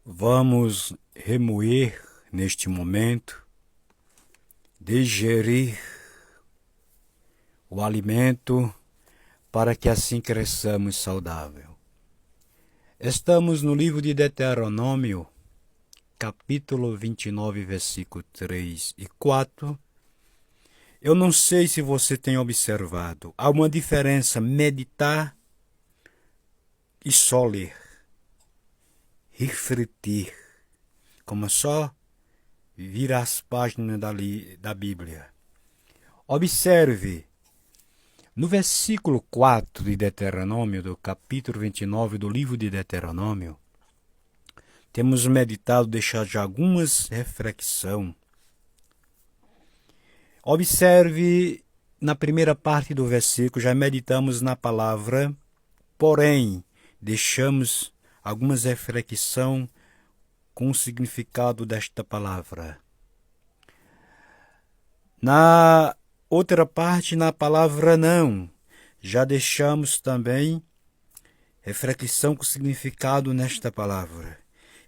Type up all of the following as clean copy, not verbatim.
Vamos remoer neste momento, digerir o alimento para que assim cresçamos saudável. Estamos no livro de Deuteronômio, capítulo 29, versículo 3 e 4. Eu não sei se você tem observado, há uma diferença meditar e só ler, refletir, como só virar as páginas da Bíblia. Observe, no versículo 4 de Deuteronômio, do capítulo 29 do livro de Deuteronômio, temos meditado, deixar já algumas reflexões. Observe, na primeira parte do versículo, já meditamos na palavra, porém, deixamos algumas reflexões com o significado desta palavra. Na outra parte, na palavra não, já deixamos também reflexão com significado nesta palavra.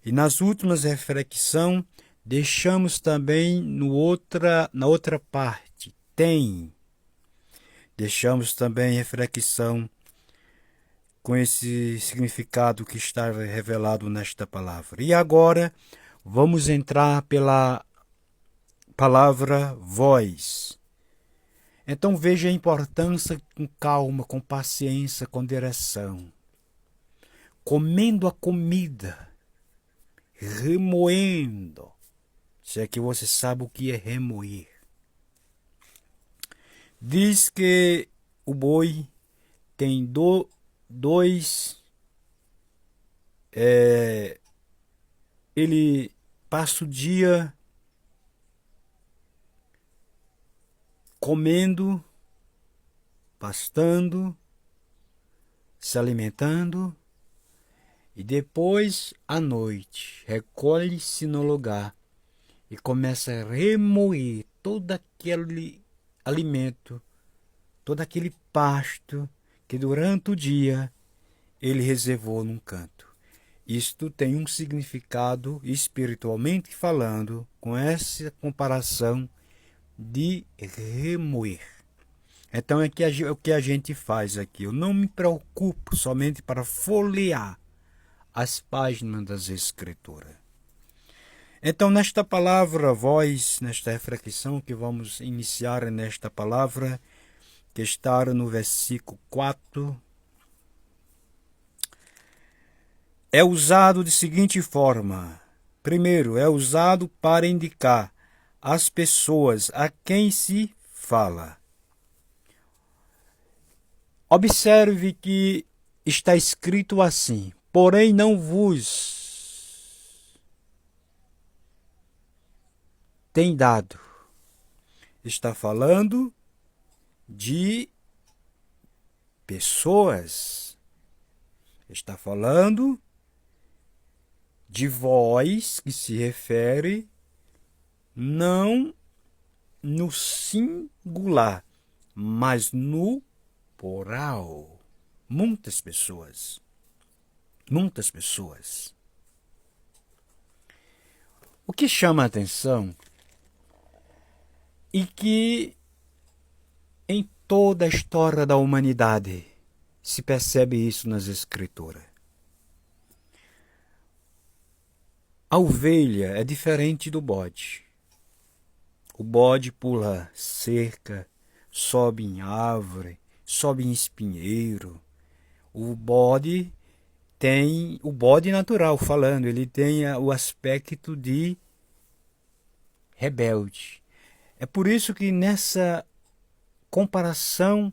E nas últimas reflexões, deixamos também na outra parte, tem. Deixamos também reflexão com esse significado que está revelado nesta palavra. E agora, vamos entrar pela palavra voz. Então veja a importância com calma, com paciência, com direção. Comendo a comida, remoendo. Se é que você sabe o que é remoer. Diz que o boi tem ele passa o dia comendo, pastando, se alimentando, e depois, à noite, recolhe-se no lugar e começa a remoer todo aquele alimento, todo aquele pasto que durante o dia ele reservou num canto. Isto tem um significado, espiritualmente falando, com essa comparação de remoer. Então é o que a gente faz aqui. Eu não me preocupo somente para folhear as páginas das Escrituras. Então, nesta palavra voz, nesta reflexão que vamos iniciar nesta palavra, que está no versículo 4, é usado de seguinte forma. Primeiro, é usado para indicar as pessoas a quem se fala. Observe que está escrito assim: porém não vos tem dado. Está falando de pessoas. Está falando de voz que se refere não no singular, mas no plural. Muitas pessoas. Muitas pessoas. O que chama a atenção é que em toda a história da humanidade se percebe isso nas Escrituras. A ovelha é diferente do bode. O bode pula cerca, sobe em árvore, sobe em espinheiro. O bode natural falando, ele tem o aspecto de rebelde. É por isso que nessa comparação,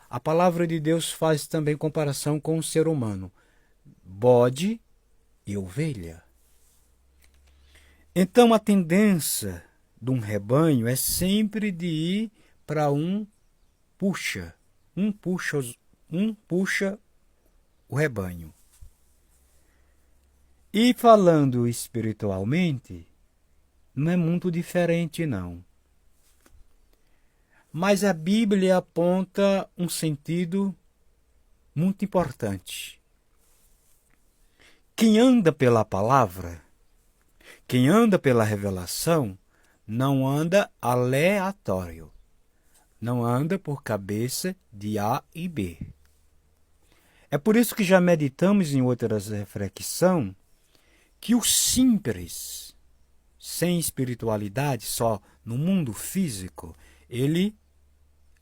a palavra de Deus faz também comparação com o ser humano. Bode e ovelha. Então a tendência de um rebanho é sempre de ir para um puxa o rebanho. E falando espiritualmente, não é muito diferente não. Mas a Bíblia aponta um sentido muito importante. Quem anda pela palavra Quem anda pela revelação não anda aleatório. Não anda por cabeça de A e B. É por isso que já meditamos em outras reflexões que o simples, sem espiritualidade, só no mundo físico, ele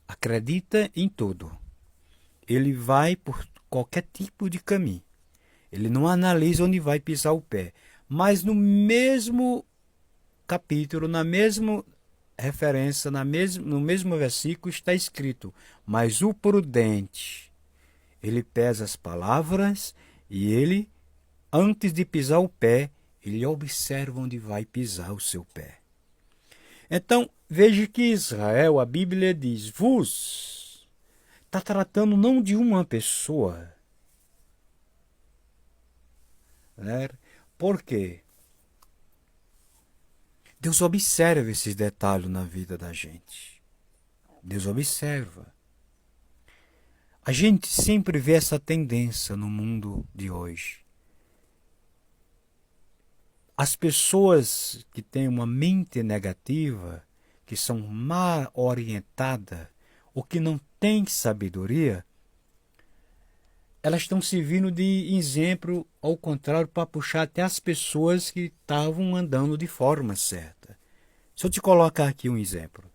acredita em tudo. Ele vai por qualquer tipo de caminho. Ele não analisa onde vai pisar o pé. Mas no mesmo capítulo, na mesma referência, no mesmo versículo está escrito: mas o prudente, ele pesa as palavras e ele, antes de pisar o pé, ele observa onde vai pisar o seu pé. Então, veja que Israel, a Bíblia diz, vos, está tratando não de uma pessoa. Né? Por quê? Deus observa esses detalhes na vida da gente. Deus observa. A gente sempre vê essa tendência no mundo de hoje. As pessoas que têm uma mente negativa, que são mal orientadas, ou que não têm sabedoria, elas estão servindo de exemplo, ao contrário, para puxar até as pessoas que estavam andando de forma certa. Se eu te colocar aqui um exemplo.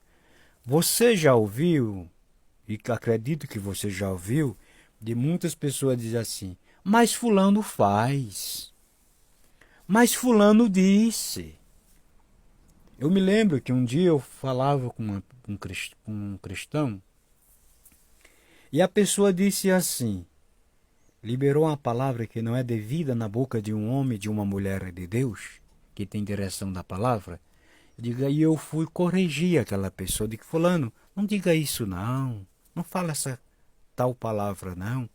Você já ouviu, e acredito que você já ouviu, de muitas pessoas dizer assim, mas fulano faz, mas fulano disse. Eu me lembro que um dia eu falava com um cristão, e a pessoa disse assim, liberou uma palavra que não é devida na boca de um homem, de uma mulher de Deus, que tem direção da palavra. E eu fui corrigir aquela pessoa, digo, fulano, não diga isso não, não fala essa tal palavra não.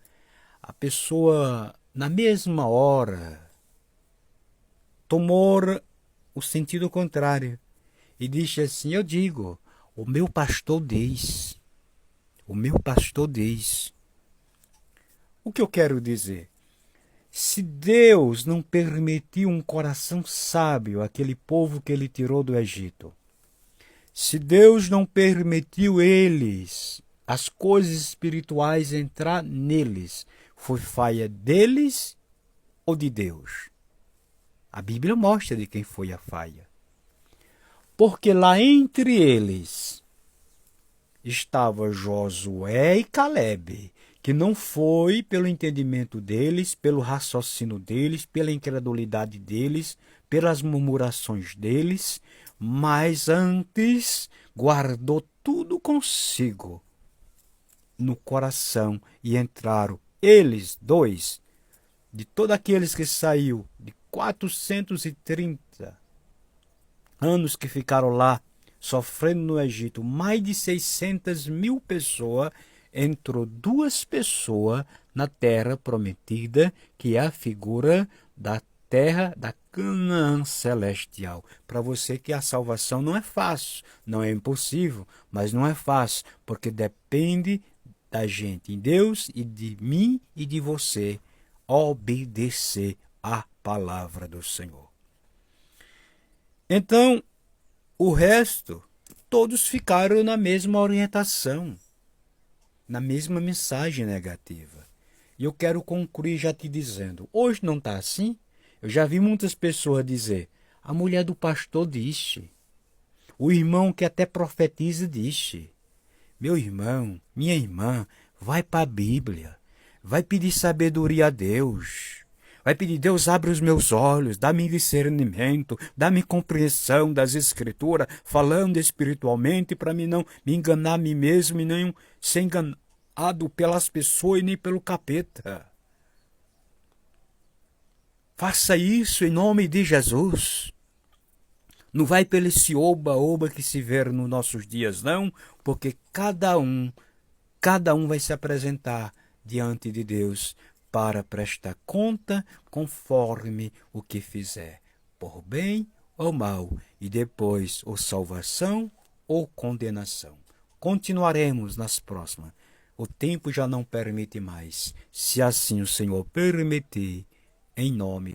A pessoa, na mesma hora, tomou o sentido contrário e disse assim, eu digo, o meu pastor diz, o meu pastor diz. O que eu quero dizer? Se Deus não permitiu um coração sábio àquele povo que ele tirou do Egito, se Deus não permitiu eles, as coisas espirituais entrar neles, foi falha deles ou de Deus? A Bíblia mostra de quem foi a falha. Porque lá entre eles estava Josué e Calebe, que não foi pelo entendimento deles, pelo raciocínio deles, pela incredulidade deles, pelas murmurações deles, mas antes guardou tudo consigo no coração e entraram eles dois, de todos aqueles que saiu de 430 anos que ficaram lá sofrendo no Egito, mais de 600.000 pessoas, entrou 2 pessoas na terra prometida, que é a figura da terra da Canaã celestial. Para você que a salvação não é fácil, não é impossível, mas não é fácil, porque depende da gente, em Deus e de mim e de você, obedecer à palavra do Senhor. Então, o resto, todos ficaram na mesma orientação, na mesma mensagem negativa. E eu quero concluir já te dizendo, hoje não está assim? Eu já vi muitas pessoas dizer, a mulher do pastor disse, o irmão que até profetiza disse. Meu irmão, minha irmã, vai para a Bíblia, vai pedir sabedoria a Deus. Vai pedir, Deus, abre os meus olhos, dá-me discernimento, dá-me compreensão das Escrituras, falando espiritualmente, para mim não me enganar a mim mesmo e nem ser enganado pelas pessoas e nem pelo capeta. Faça isso em nome de Jesus. Não vai pelo esse oba-oba que se vê nos nossos dias, não, porque cada um vai se apresentar diante de Deus para prestar conta conforme o que fizer, por bem ou mal, e depois ou salvação ou condenação. Continuaremos nas próximas. O tempo já não permite mais. Se assim o Senhor permitir, em nome